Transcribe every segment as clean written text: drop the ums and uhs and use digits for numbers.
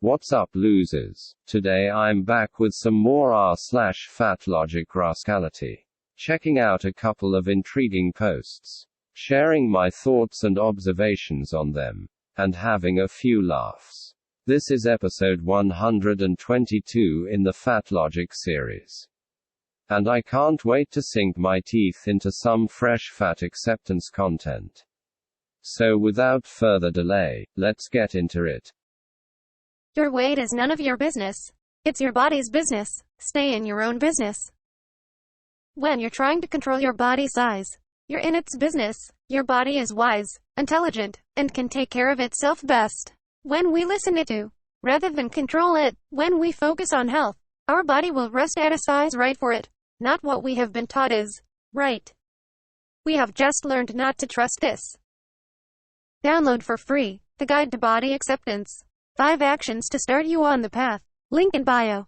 What's up, losers? Today I'm back with some more r/fatlogic rascality. Checking out a couple of intriguing posts, sharing my thoughts and observations on them, and having a few laughs. This is episode 122 in the fatlogic series. And I can't wait to sink my teeth into some fresh fat acceptance content. So without further delay, let's get into it. Your weight is none of your business. It's your body's business. Stay in your own business. When you're trying to control your body size, you're in its business. Your body is wise, intelligent, and can take care of itself best when we listen it to, rather than control it. When we focus on health, our body will rest at a size right for it, not what we have been taught is right. We have just learned not to trust this. Download for free the Guide to Body Acceptance. 5 actions to start you on the path. Link in bio.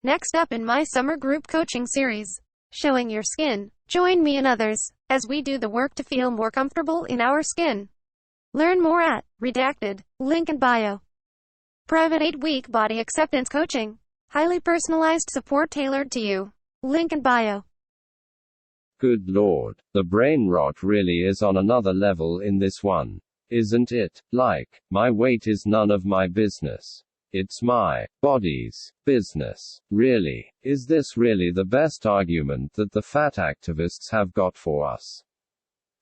Next up in my summer group coaching series, Showing Your Skin, join me and others as we do the work to feel more comfortable in our skin. Learn more at redacted. Link in bio. Private 8-week body acceptance coaching. Highly personalized support tailored to you. Link in bio. Good Lord, the brain rot really is on another level in this one. Isn't it? Like, my weight is none of my business. It's my body's business. Really? Is this really the best argument that the fat activists have got for us?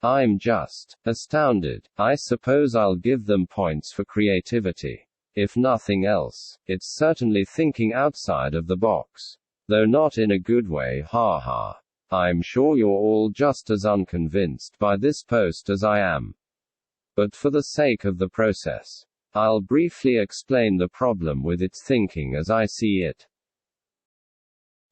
I'm just astounded. I suppose I'll give them points for creativity. If nothing else, it's certainly thinking outside of the box. Though not in a good way, haha. I'm sure you're all just as unconvinced by this post as I am. But for the sake of the process, I'll briefly explain the problem with its thinking as I see it.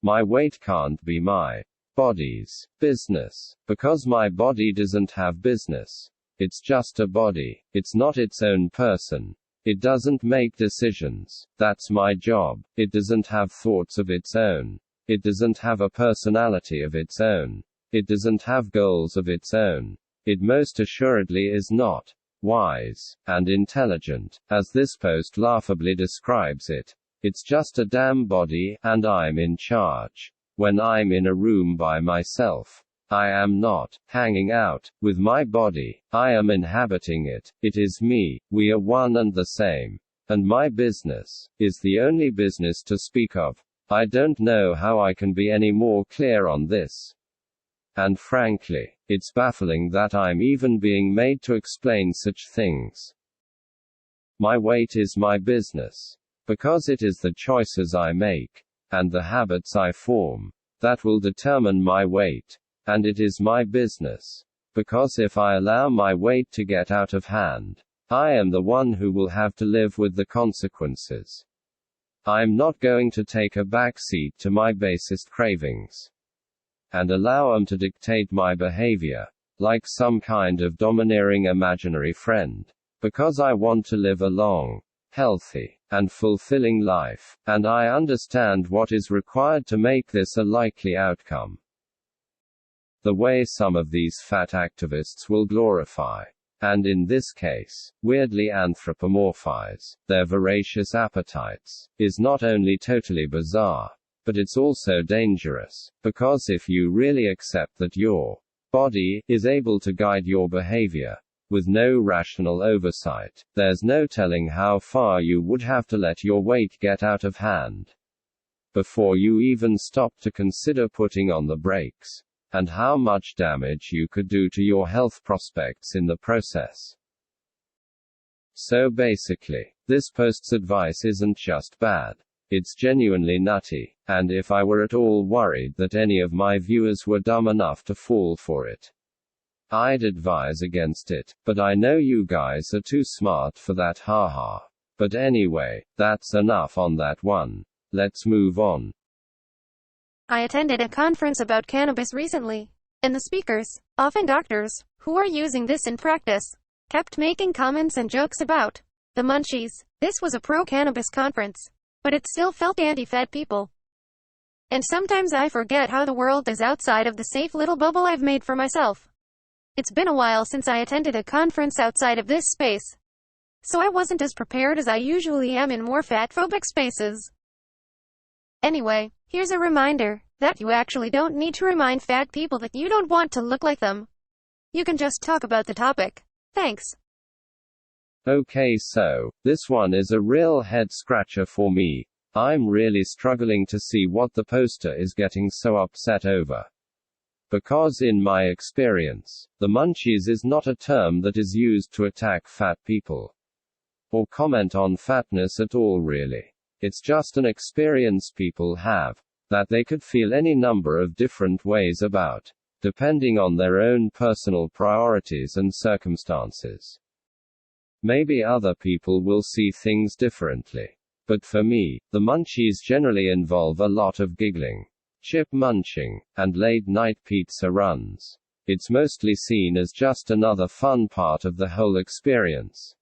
My weight can't be my body's business, because my body doesn't have business. It's just a body. It's not its own person. It doesn't make decisions. That's my job. It doesn't have thoughts of its own. It doesn't have a personality of its own. It doesn't have goals of its own. It most assuredly is not wise and intelligent, as this post laughably describes it. It's just a damn body, and I'm in charge. When I'm in a room by myself, I am not hanging out with my body. I am inhabiting it. It is me. We are one and the same. And my business is the only business to speak of. I don't know how I can be any more clear on this. And frankly, it's baffling that I'm even being made to explain such things. My weight is my business. Because it is the choices I make, and the habits I form, that will determine my weight. And it is my business. Because if I allow my weight to get out of hand, I am the one who will have to live with the consequences. I'm not going to take a back seat to my basest cravings and allow them to dictate my behavior, like some kind of domineering imaginary friend. Because I want to live a long, healthy, and fulfilling life, and I understand what is required to make this a likely outcome. The way some of these fat activists will glorify, and in this case, weirdly anthropomorphize, their voracious appetites, is not only totally bizarre, but it's also dangerous, because if you really accept that your body is able to guide your behavior, with no rational oversight, there's no telling how far you would have to let your weight get out of hand before you even stop to consider putting on the brakes, and how much damage you could do to your health prospects in the process. So basically, this post's advice isn't just bad. It's genuinely nutty, and if I were at all worried that any of my viewers were dumb enough to fall for it, I'd advise against it, but I know you guys are too smart for that, haha. But anyway, that's enough on that one. Let's move on. I attended a conference about cannabis recently, and the speakers, often doctors, who are using this in practice, kept making comments and jokes about the munchies. This was a pro-cannabis conference, but it still felt anti-fat people. And sometimes I forget how the world is outside of the safe little bubble I've made for myself. It's been a while since I attended a conference outside of this space. so I wasn't as prepared as I usually am in more fat-phobic spaces. Anyway, here's a reminder that you actually don't need to remind fat people that you don't want to look like them. You can just talk about the topic. Thanks. Okay, so this one is a real head scratcher for me. I'm really struggling to see what the poster is getting so upset over. Because in my experience, the munchies is not a term that is used to attack fat people or comment on fatness at all really. It's just an experience people have that they could feel any number of different ways about, depending on their own personal priorities and circumstances. Maybe other people will see things differently. But for me, the munchies generally involve a lot of giggling, chip munching, and late-night pizza runs. It's mostly seen as just another fun part of the whole experience.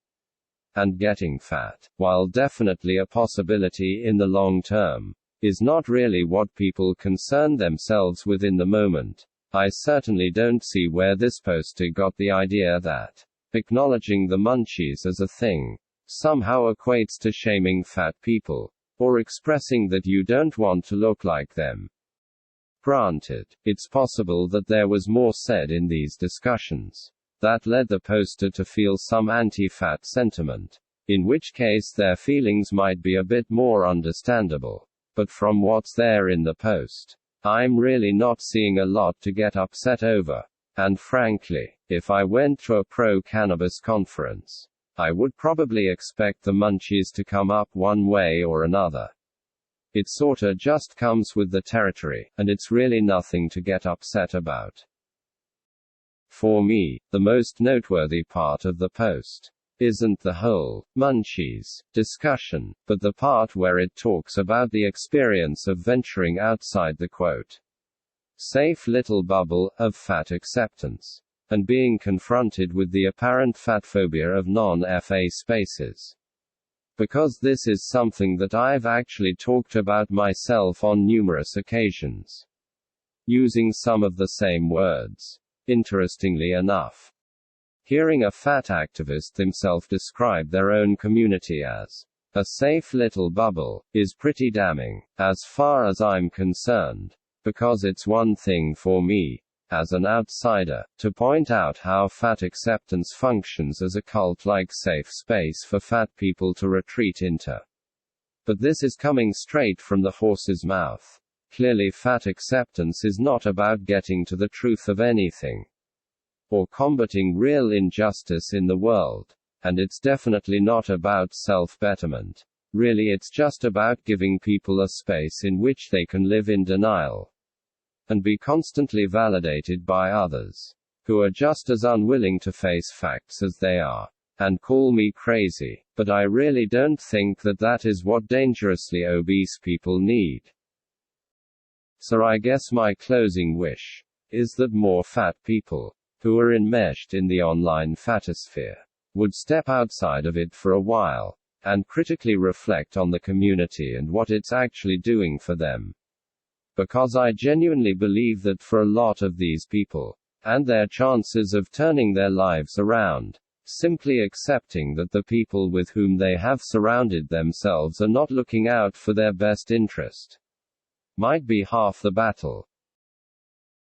And getting fat, while definitely a possibility in the long term, is not really what people concern themselves with in the moment. I certainly don't see where this poster got the idea that acknowledging the munchies as a thing somehow equates to shaming fat people, or expressing that you don't want to look like them. Granted, it's possible that there was more said in these discussions that led the poster to feel some anti-fat sentiment, in which case their feelings might be a bit more understandable. But from what's there in the post, I'm really not seeing a lot to get upset over. And frankly, if I went to a pro-cannabis conference, I would probably expect the munchies to come up one way or another. It sorta just comes with the territory, and it's really nothing to get upset about. For me, the most noteworthy part of the post isn't the whole munchies discussion, but the part where it talks about the experience of venturing outside the quote safe little bubble of fat acceptance, and being confronted with the apparent fatphobia of non-FA spaces. Because this is something that I've actually talked about myself on numerous occasions, using some of the same words. Interestingly enough, hearing a fat activist himself describe their own community as a safe little bubble is pretty damning, as far as I'm concerned. Because it's one thing for me, as an outsider, to point out how fat acceptance functions as a cult-like safe space for fat people to retreat into. But this is coming straight from the horse's mouth. Clearly, fat acceptance is not about getting to the truth of anything, or combating real injustice in the world. And it's definitely not about self-betterment. Really, it's just about giving people a space in which they can live in denial and be constantly validated by others who are just as unwilling to face facts as they are, and call me crazy, but I really don't think that that is what dangerously obese people need. So I guess my closing wish is that more fat people who are enmeshed in the online fatosphere would step outside of it for a while and critically reflect on the community and what it's actually doing for them. Because I genuinely believe that for a lot of these people, and their chances of turning their lives around, simply accepting that the people with whom they have surrounded themselves are not looking out for their best interest might be half the battle.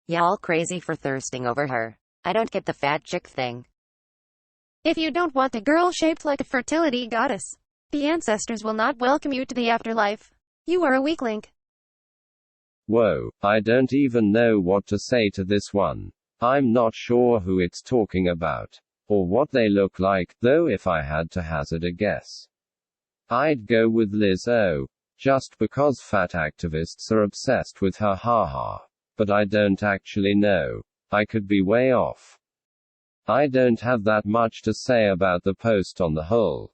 Y'all crazy for thirsting over her. I don't get the fat chick thing. If you don't want a girl shaped like a fertility goddess, the ancestors will not welcome you to the afterlife. You are a weakling. Whoa, I don't even know what to say to this one. I'm not sure who it's talking about, or what they look like, though if I had to hazard a guess, I'd go with Liz O, just because fat activists are obsessed with her haha. But I don't actually know. I could be way off. I don't have that much to say about the post on the whole.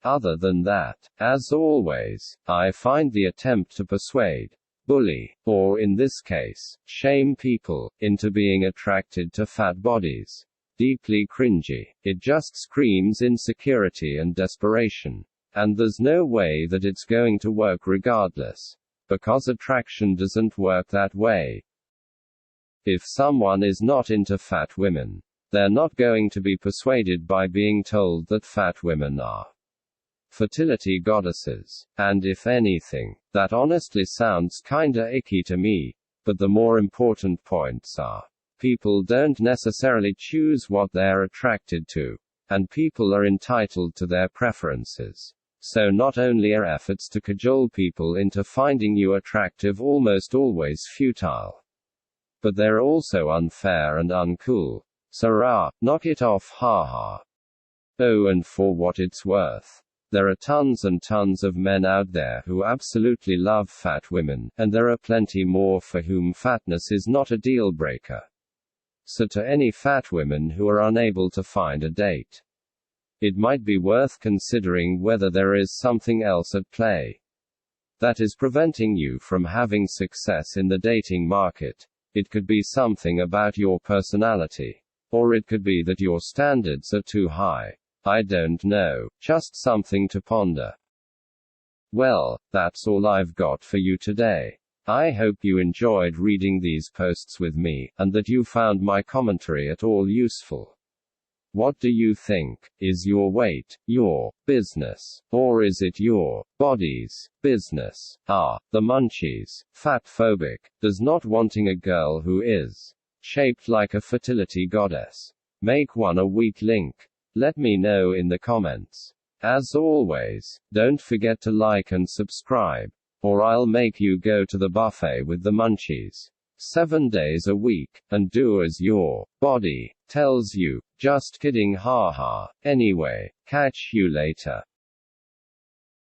Other than that, as always, I find the attempt to persuade, bully, or in this case, shame people into being attracted to fat bodies deeply cringy. It just screams insecurity and desperation. And there's no way that it's going to work regardless. Because attraction doesn't work that way. If someone is not into fat women, They're not going to be persuaded by being told that fat women are fertility goddesses. And if anything, that honestly sounds kinda icky to me. But the more important points are, people don't necessarily choose what they're attracted to, and people are entitled to their preferences. So not only are efforts to cajole people into finding you attractive almost always futile, but they're also unfair and uncool. So knock it off, haha. Oh, and for what it's worth, there are tons and tons of men out there who absolutely love fat women, and there are plenty more for whom fatness is not a deal breaker. So to any fat women who are unable to find a date, it might be worth considering whether there is something else at play that is preventing you from having success in the dating market. It could be something about your personality. Or it could be that your standards are too high. I don't know. Just something to ponder. Well, that's all I've got for you today. I hope you enjoyed reading these posts with me, and that you found my commentary at all useful. What do you think? Is your weight your business? Or is it your body's business? The munchies, fat-phobic, does not wanting a girl who is shaped like a fertility goddess make one a weak link? Let me know in the comments. As always, don't forget to like and subscribe, or I'll make you go to the buffet with the munchies 7 days a week, and do as your body tells you. Just kidding, haha. Anyway, catch you later.